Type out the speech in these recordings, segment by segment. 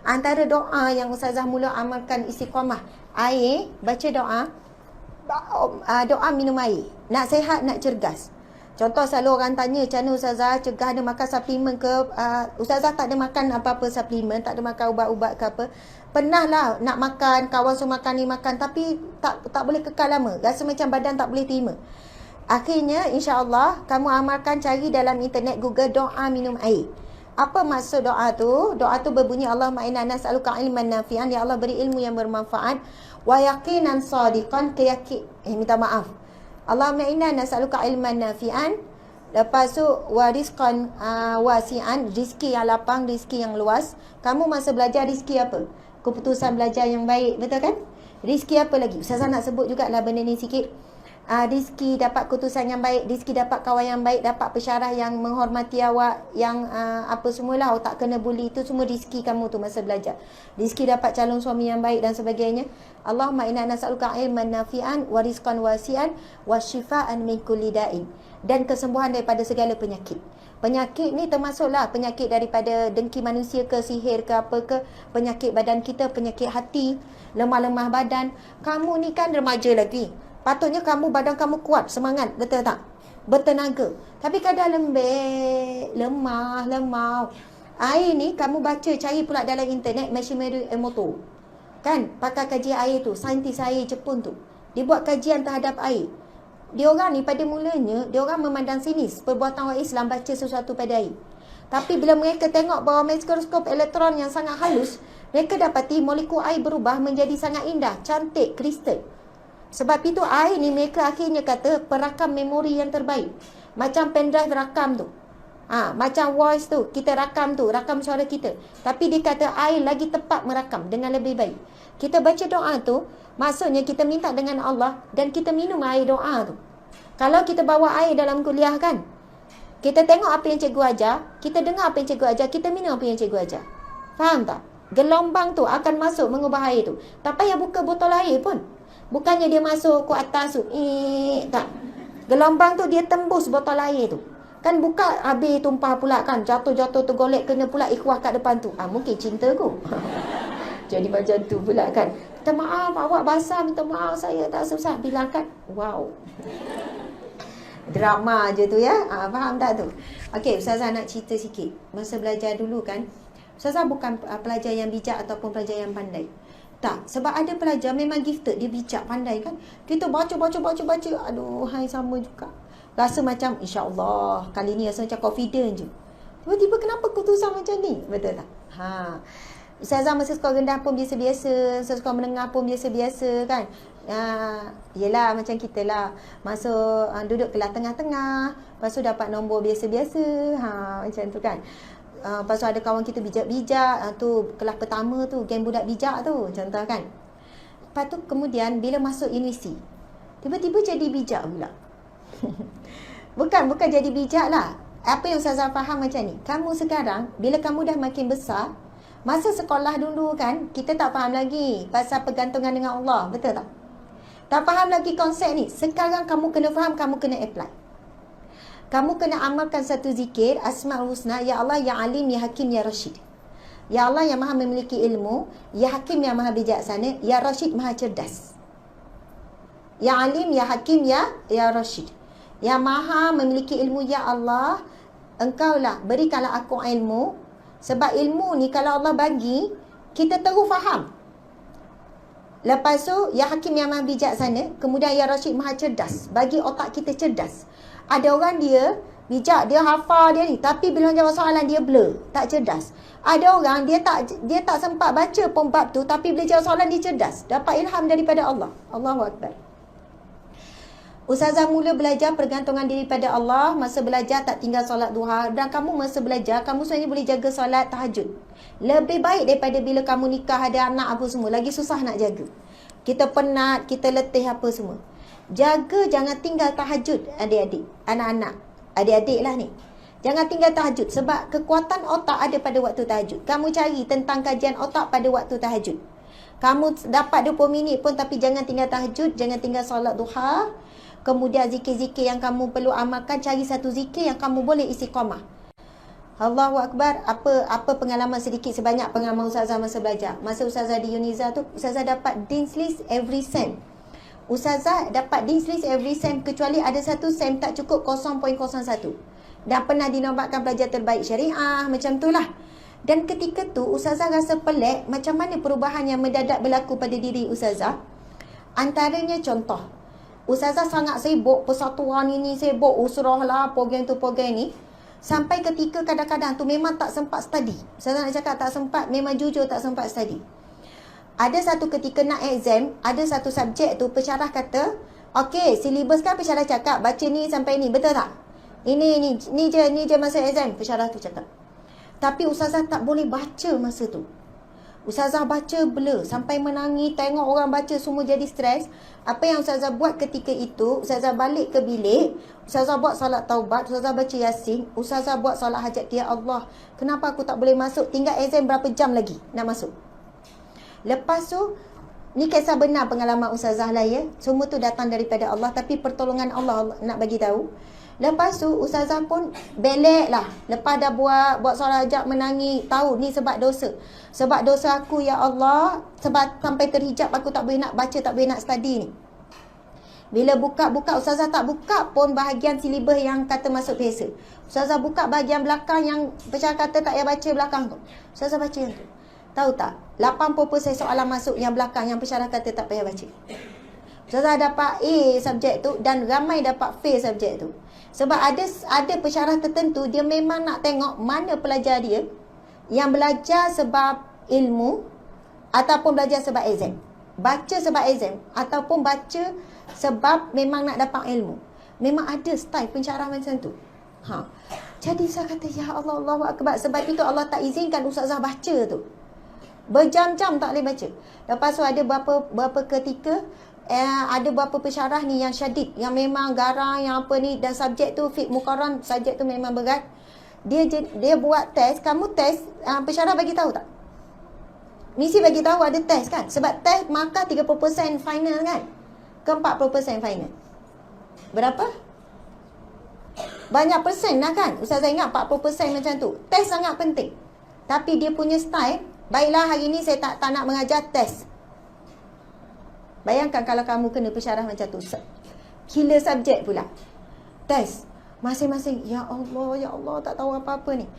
Antara doa yang Ustazah mula amalkan istiqamah, air, baca doa, doa minum air. Nak sihat, nak cergas. Contoh selalu orang tanya, macam mana Ustazah cegah dia makan suplemen ke? Ustazah tak ada makan apa-apa suplemen, tak ada makan ubat-ubat ke apa. Pernah lah nak makan, kawan suruh makan ni makan, tapi tak boleh kekal lama. Rasa macam badan tak boleh terima. Akhirnya insya-Allah kamu amalkan, cari dalam internet, Google doa minum air. Apa maksud doa tu? Doa tu berbunyi, Allahumma inna nas'aluka ilman nafi'an, ya Allah beri ilmu yang bermanfaat, wa yaqinan sadiqan, minta maaf. Allahumma inna nas'aluka ilman nafi'an, lepas tu wa rizqan wasi'an, rizki yang lapang, rizki yang luas. Kamu masa belajar rizki apa? Keputusan belajar yang baik, betul kan? Rizki apa lagi? Ustazah nak sebut jugalah benda ni sikit. Rizki dapat keputusan yang baik, rizki dapat kawan yang baik, dapat pesyarah yang menghormati awak, yang apa semualah, awak tak kena bully, itu semua rizki kamu tu masa belajar. Rizki dapat calon suami yang baik dan sebagainya. Allahumma inna nas'aluka ilman nafi'an wa rizqan wasi'an wa syifaan min kulli da'in, dan kesembuhan daripada segala penyakit. Penyakit ni termasuklah penyakit daripada dengki manusia ke, sihir ke, apa ke, penyakit badan kita, penyakit hati, lemah-lemah badan. Kamu ni kan remaja lagi, patutnya kamu, badan kamu kuat, semangat, betul tak? Bertenaga. Tapi kadang lembek, lemah. Air ni kamu baca, cari pula dalam internet, Machinery Emoto. Kan? Pakai kaji air tu, saintis air Jepun tu. Dia buat kajian terhadap air. Diorang ni pada mulanya, diorang memandang sinis perbuatan orang Islam baca sesuatu pada air. Tapi bila mereka tengok bawah mikroskop elektron yang sangat halus, mereka dapati molekul air berubah menjadi sangat indah, cantik, kristal. Sebab itu air ni mereka akhirnya kata perakam memori yang terbaik. Macam pendrive rakam tu. Macam voice tu, kita rakam tu, rakam suara kita. Tapi dia kata air lagi tepat merakam dengan lebih baik. Kita baca doa tu, maksudnya kita minta dengan Allah dan kita minum air doa tu. Kalau kita bawa air dalam kuliah kan, kita tengok apa yang cikgu ajar, kita dengar apa yang cikgu ajar, kita minum apa yang cikgu ajar. Faham tak? Gelombang tu akan masuk mengubah air tu. Tak payah buka botol air pun. Bukannya dia masuk ke atas tu, tak. Gelombang tu dia tembus botol air tu. Kan buka, habis tumpah pula kan, jatuh-jatuh tergolek, kena pula ikhwah kat depan tu. Mungkin cinta ku. Jadi macam tu pula kan. Minta maaf, awak basah, minta maaf, saya tak susah. Bilang kan, wow. Drama je tu ya. Faham tak tu? Okey, Ustazah nak cerita sikit. Masa belajar dulu kan, Ustazah bukan pelajar yang bijak ataupun pelajar yang pandai. Tak, sebab ada pelajar memang gifted, dia bijak, pandai kan. Kita baca. Aduh, hai sama juga. Rasa macam, insya-Allah, kali ni rasa macam confident je. Tiba-tiba kenapa keputusan macam ni? Betul tak? Ustazah masa sekolah rendah pun biasa-biasa, masa sekolah menengah pun biasa-biasa kan. Yelah macam kita lah, masuk duduk kelas tengah-tengah, lepas tu dapat nombor biasa-biasa, macam tu kan. Lepas tu ada kawan kita bijak-bijak, tu kelas pertama tu, geng budak bijak tu, contoh kan. Lepas tu kemudian bila masuk universiti, tiba-tiba jadi bijak pula. Bukan jadi bijak lah. Apa yang Ustazah faham macam ni, kamu sekarang bila kamu dah makin besar, masa sekolah dulu kan, kita tak faham lagi pasal pergantungan dengan Allah, betul tak? Tak faham lagi konsep ni. Sekarang kamu kena faham, kamu kena apply. Kamu kena amalkan satu zikir, Asma'ul Husna, Ya Allah, Ya Alim, Ya Hakim, Ya Rashid. Ya Allah yang maha memiliki ilmu, Ya Hakim yang maha bijaksana, Ya Rashid maha cerdas. Ya Alim, Ya Hakim, Ya Rashid. Yang maha memiliki ilmu, Ya Allah, Engkaulah, berikanlah aku ilmu. Sebab ilmu ni kalau Allah bagi, kita terus faham. Lepas tu, Ya Hakim yang maha bijaksana, kemudian Ya Rashid maha cerdas. Bagi otak kita cerdas. Ada orang dia bijak, dia hafal dia ni, tapi bila jawab soalan dia blur, tak cerdas. Ada orang dia tak sempat baca pun bab tu, tapi bila jawab soalan dia cerdas. Dapat ilham daripada Allah. Allahu Akbar. Ustazah mula belajar pergantungan diri pada Allah masa belajar tak tinggal solat duha. Dan kamu masa belajar, kamu sebenarnya boleh jaga solat tahajud. Lebih baik daripada bila kamu nikah ada anak apa semua. Lagi susah nak jaga. Kita penat, kita letih apa semua. Jaga jangan tinggal tahajud adik-adik, anak-anak. Adik-adik lah ni. Jangan tinggal tahajud sebab kekuatan otak ada pada waktu tahajud. Kamu cari tentang kajian otak pada waktu tahajud. Kamu dapat 20 minit pun tapi jangan tinggal tahajud, jangan tinggal solat duha. Kemudian zikir-zikir yang kamu perlu amalkan, cari satu zikir yang kamu boleh istiqamah. Allahu Akbar. Apa pengalaman sedikit sebanyak pengalaman Ustazah masa belajar. Masa Ustazah di Uniza tu, Ustazah dapat Dean's List every sem. Ustazah dapat Dean's List every sem kecuali ada satu sem tak cukup 0.01. Dan pernah dinobatkan pelajar terbaik syariah, macam tu lah. Dan ketika tu Ustazah rasa pelik macam mana perubahan yang mendadak berlaku pada diri Ustazah. Antaranya contoh, Ustazah sangat sibuk persatuan ini, sibuk usrah lah, program tu program ni. Sampai ketika kadang-kadang tu memang tak sempat study. Ustazah nak cakap tak sempat, memang jujur tak sempat study. Ada satu ketika nak exam, ada satu subjek tu pensyarah kata, okey, silibus kan pensyarah cakap baca ni sampai ni, betul tak? Ni je masa exam, pensyarah tu cakap. Tapi Ustazah tak boleh baca masa tu. Ustazah baca blur sampai menangis, tengok orang baca semua jadi stres. Apa yang Ustazah buat ketika itu, Ustazah balik ke bilik, Ustazah buat solat taubat, Ustazah baca Yasin, Ustazah buat solat hajat, ya Allah, kenapa aku tak boleh masuk? Tinggal exam berapa jam lagi nak masuk? Lepas tu, ni kisah benar pengalaman Ustazah lah ya. Semua tu datang daripada Allah, tapi pertolongan Allah nak bagi tahu. Lepas tu Ustazah pun belek lah. Lepas dah buat solat hajat, menangis, tahu ni sebab dosa. Sebab dosa aku ya Allah, sebab sampai terhijab aku tak boleh nak baca, tak boleh nak study ni. Bila buka Ustazah tak buka pun bahagian silibus yang kata masuk biasa. Ustazah buka bahagian belakang yang pensyarah kata tak payah baca belakang tu. Ustazah baca yang tu. Tahu tak? 80% soalan masuk yang belakang yang pensyarah kata tak payah baca. Ustazah dapat A subjek tu dan ramai dapat fail subjek tu. Sebab ada pensyarah tertentu dia memang nak tengok mana pelajar dia yang belajar sebab ilmu ataupun belajar sebab exam. Baca sebab exam ataupun baca sebab memang nak dapat ilmu. Memang ada style pensyarah macam tu. Jadi saya kata ya Allah, Allahu Akbar. Sebab itu Allah tak izinkan Ustazah baca tu. Berjam-jam tak boleh baca. Lepas tu ada berapa ketika ada beberapa pensyarah ni yang syadid, yang memang garang, yang apa ni, dan subjek tu fiqh muqarran, subjek tu memang berat. Dia buat test, kamu test, pensyarah bagi tahu tak? Mesti bagi tahu ada test kan? Sebab test markah 30% final kan? Ke 40% final. Berapa? Banyak persen lah kan? Ustazah ingat 40% macam tu. Test sangat penting. Tapi dia punya style, baiklah hari ni saya tak nak mengajar test. Bayangkan kalau kamu kena pensyarah macam tu. Killer subjek pula. Test. Masing-masing. Ya Allah, tak tahu apa-apa ni.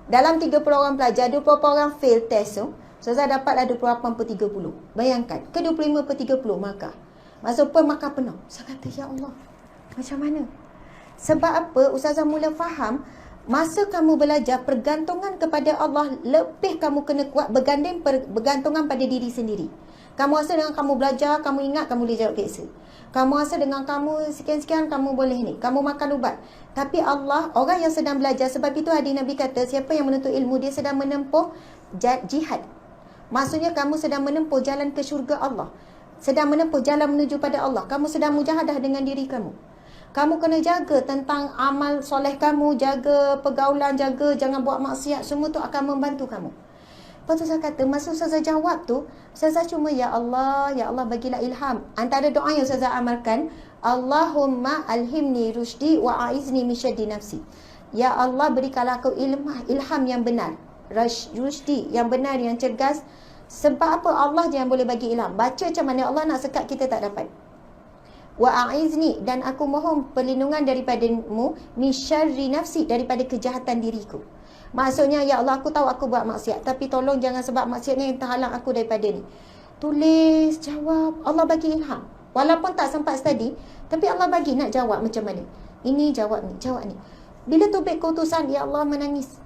Dalam 30 orang pelajar, 20 orang fail test tu. Ustazah dapatlah 28 per 30. Bayangkan. Ke 25 per 30 markah. Maksud per markah penuh. Saya kata, ya Allah, macam mana? Sebab apa? Ustazah mula faham. Masa kamu belajar, pergantungan kepada Allah lebih kamu kena kuat bergantungan pada diri sendiri. Kamu rasa dengan kamu belajar, kamu ingat, kamu boleh jawab peksa. Kamu rasa dengan kamu sekian-sekian, kamu boleh ni. Kamu makan ubat. Tapi Allah, orang yang sedang belajar, sebab itu hadis Nabi kata, siapa yang menuntut ilmu, dia sedang menempuh jihad. Maksudnya kamu sedang menempuh jalan ke syurga Allah. Sedang menempuh jalan menuju pada Allah. Kamu sedang mujahadah dengan diri kamu. Kamu kena jaga tentang amal soleh kamu, jaga pergaulan, jaga jangan buat maksiat. Semua tu akan membantu kamu. Lepas tu saya kata, masa Ustazah jawab tu, Ustazah cuma, ya Allah bagilah ilham. Antara doa yang Ustazah amalkan, Allahumma alhimni rushdi wa aizni min syaddi nafsi. Ya Allah, berikanlah aku ilham yang benar. Rushdi, yang benar, yang cergas. Sebab apa? Allah je yang boleh bagi ilham. Baca macam mana Allah nak sekat, kita tak dapat. Wa aizni, dan aku mohon perlindungan daripadamu min syarri nafsi, daripada kejahatan diriku. Maksudnya, ya Allah, aku tahu aku buat maksiat, tapi tolong jangan sebab maksiatnya yang terhalang aku daripada ni. Tulis, jawab, Allah bagi ilham. Walaupun tak sempat study, tapi Allah bagi nak jawab macam mana. Ini jawab ni, jawab ni. Bila tubik keputusan, ya Allah, menangis.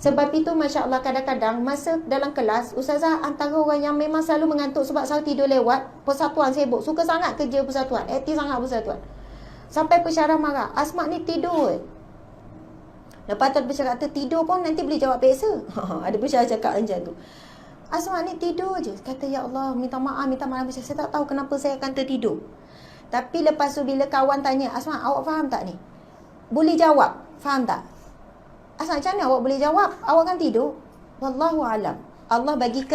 Sebab itu, Masya Allah, kadang-kadang masa dalam kelas, Ustazah antara orang yang memang selalu mengantuk sebab selalu tidur lewat. Persatuan sibuk, suka sangat kerja persatuan, aktif sangat persatuan. Sampai pensyarah marah, Asma ni tidur. Lepas tu pensyarah kata, tidur pun nanti boleh jawab peksa. Ada pensyarah cakap macam tu. Asma ni tidur je. Kata, ya Allah, minta maaf. Saya tak tahu kenapa saya akan tertidur. Tapi lepas tu bila kawan tanya, Asma, awak faham tak ni? Boleh jawab, faham tak? Asma, macam mana awak boleh jawab? Awak kan tidur. Wallahu alam. Allah bagi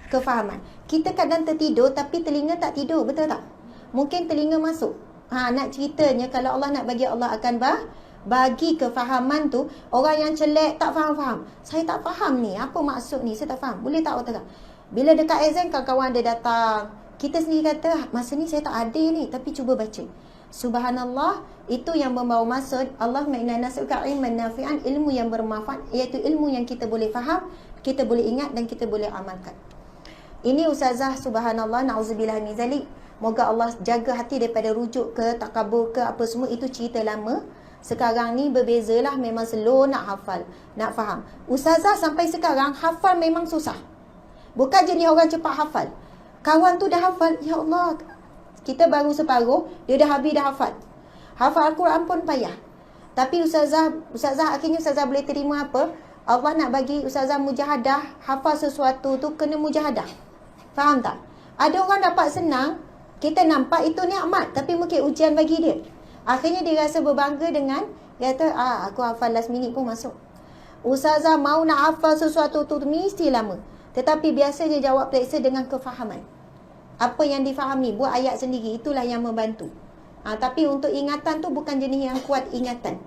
kefahaman. Kita kadang tertidur tapi telinga tak tidur, betul tak? Mungkin telinga masuk. Nak ceritanya kalau Allah nak bagi, Allah akan bagi kefahaman tu. Orang yang celek tak faham-faham. Saya tak faham ni, apa maksud ni, saya tak faham. Boleh tak awak terang? Bila dekat exam, kawan-kawan dia datang, kita sendiri kata, masa ni saya tak ada ni, tapi cuba baca. Subhanallah, itu yang membawa maksud Allahumma inna nas'aluka ilman nafi'an, ilmu yang bermanfaat, iaitu ilmu yang kita boleh faham, kita boleh ingat dan kita boleh amalkan. Ini Ustazah, subhanallah, na'udzubillah min zalik. Moga Allah jaga hati daripada rujuk ke, takabur ke, apa semua, itu cerita lama. Sekarang ni berbezalah, memang slow nak hafal, nak faham. Ustazah sampai sekarang hafal memang susah. Bukan jenis orang cepat hafal. Kawan tu dah hafal, ya Allah, kita baru separuh, dia dah habis dah hafal. Hafal Al-Quran pun payah. Tapi Ustazah akhirnya Ustazah boleh terima apa? Allah nak bagi Ustazah mujahadah, hafal sesuatu tu kena mujahadah. Faham tak? Ada orang dapat senang, kita nampak itu nikmat, tapi mungkin ujian bagi dia. Akhirnya dia rasa berbangga dengan, dia kata, aku hafal last minute pun masuk. Ustazah mau nak hafal sesuatu tu mesti lama. Tetapi biasanya jawab periksa dengan kefahaman. Apa yang difahami, buat ayat sendiri, itulah yang membantu. Tapi untuk ingatan tu bukan jenis yang kuat ingatan.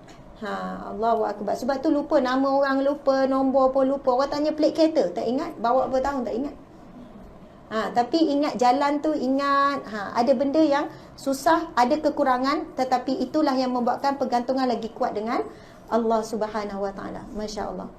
Allahu Akbar. Sebab tu lupa nama orang, lupa nombor pun lupa. Orang tanya plate kereta, tak ingat. Bawa berapa tahun, tak ingat. Tapi ingat jalan tu, ingat. Ada benda yang susah, ada kekurangan, tetapi itulah yang membuatkan pergantungan lagi kuat dengan Allah Subhanahu Wa Taala. Masya Allah.